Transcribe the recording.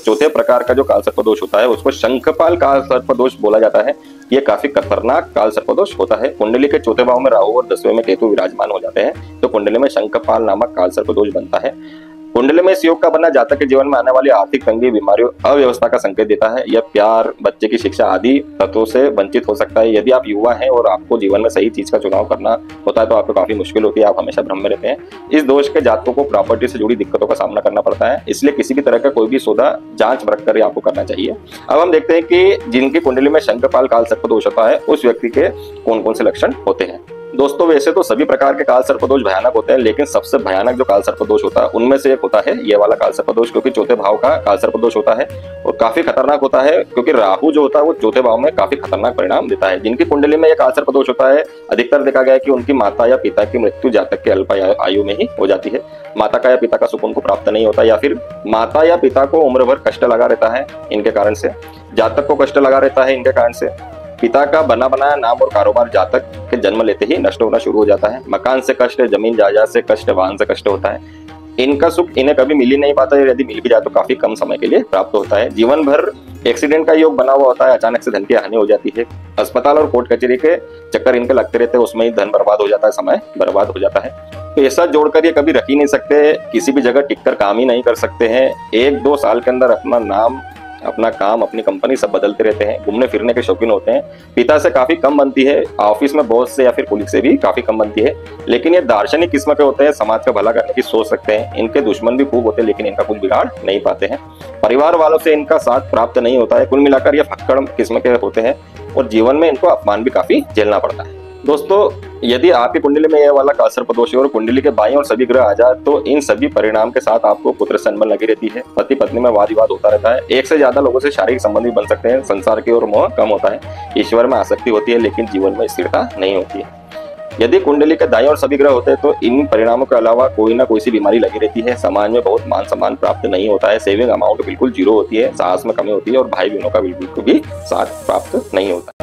चौथे प्रकार का जो काल सर्पदोष होता है उसको शंखपाल काल सर्पदोष बोला जाता है। ये काफी खतरनाक काल सर्पदोष होता है। कुंडली के चौथे भाव में राहु और 10वें में केतु विराजमान हो जाते हैं तो कुंडली में शंखपाल नामक काल सर्पदोष बनता है। कुंडली में इस योग का बनना जातक के जीवन में आने वाली आर्थिक तंगी, बीमारियों, अव्यवस्था का संकेत देता है। यह प्यार, बच्चे की शिक्षा आदि तत्वों से वंचित हो सकता है। यदि आप युवा हैं और आपको जीवन में सही चीज का चुनाव करना होता है तो आपको काफी मुश्किल होती है, आप हमेशा भ्रम में रहते हैं। इस दोष के जातकों को प्रॉपर्टी से जुड़ी दिक्कतों का सामना करना पड़ता है, इसलिए किसी भी तरह का कोई भी सौदा जांच परख कर आपको करना चाहिए। अब हम देखते हैं कि जिनकी कुंडली में शंखपाल काल सर्पदोष होता है उस व्यक्ति के कौन कौन से लक्षण होते हैं। दोस्तों, वैसे तो सभी प्रकार के काल सर्पदोष भयानक होते हैं, लेकिन सबसे भयानक जो काल सर्पदोष होता है उनमें से एक होता है ये वाला काल सर्पदोष, क्योंकि चौथे भाव का काल सर्पदोष होता है और काफी खतरनाक होता है, क्योंकि राहु जो होता है वो चौथे भाव में काफी खतरनाक परिणाम देता है। जिनकी कुंडली में यह काल सर्पदोष होता है अधिकतर देखा गया है कि उनकी माता या पिता की मृत्यु जातक के अल्प आयु में ही हो जाती है। माता का या पिता का सुख उनको प्राप्त नहीं होता, या फिर माता या पिता को उम्र भर कष्ट लगा रहता है इनके कारण से, जातक को कष्ट लगा रहता है इनके कारण से। पिता का बना बनाया नाम और कारोबार जातक के जन्म लेते ही नष्ट होना शुरू हो जाता है। मकान से कष्ट, जमीन जायदाद से कष्ट, वाहन से कष्ट होता है। इनका सुख इन्हें कभी मिल ही नहीं पाता है, यदि मिल भी जाए तो काफी कम समय के लिए प्राप्त होता है। जीवन भर एक्सीडेंट का योग बना हुआ होता है, अचानक से धन की हानि हो जाती है। अस्पताल और कोर्ट कचहरी के चक्कर इनके लगते रहते हैं, उसमें ही धन बर्बाद हो जाता है, समय बर्बाद हो जाता है। तो ऐसा जोड़कर ये कभी रख ही नहीं सकते, किसी भी जगह टिककर काम ही नहीं कर सकते हैं। 1-2 साल के अंदर अपना नाम, अपना काम, अपनी कंपनी सब बदलते रहते हैं। घूमने फिरने के शौकीन होते हैं। पिता से काफी कम बनती है, ऑफिस में बॉस से या फिर कुलीग से भी काफी कम बनती है। लेकिन ये दार्शनिक किस्म के होते हैं, समाज का भला करने की सोच सकते हैं। इनके दुश्मन भी खूब होते हैं, लेकिन इनका कुछ बिगाड़ नहीं पाते हैं। परिवार वालों से इनका साथ प्राप्त नहीं होता है। कुल मिलाकर ये फक्कड़ किस्म के होते हैं और जीवन में इनको अपमान भी काफी झेलना पड़ता है। दोस्तों, यदि आपकी कुंडली में यह वाला काल सर्पदोष है और कुंडली के बाईं और सभी ग्रह आ जाए तो इन सभी परिणाम के साथ आपको पुत्र संबंध लगी रहती है। पति पत्नी में वाद विवाद होता रहता है। एक से ज्यादा लोगों से शारीरिक संबंध भी बन सकते हैं। संसार की ओर मोह कम होता है। ईश्वर में आसक्ति होती है, लेकिन जीवन में स्थिरता नहीं होती है। यदि कुंडली के दाईं और सभी ग्रह होते हैं तो इन परिणामों के अलावा कोई ना कोई सी बीमारी लगी रहती है। समाज में बहुत मान सम्मान प्राप्त नहीं होता है। सेविंग अमाउंट बिल्कुल जीरो होती है। साहस में कमी होती है और भाई बहनों का बिल्कुल भी साथ प्राप्त नहीं होता।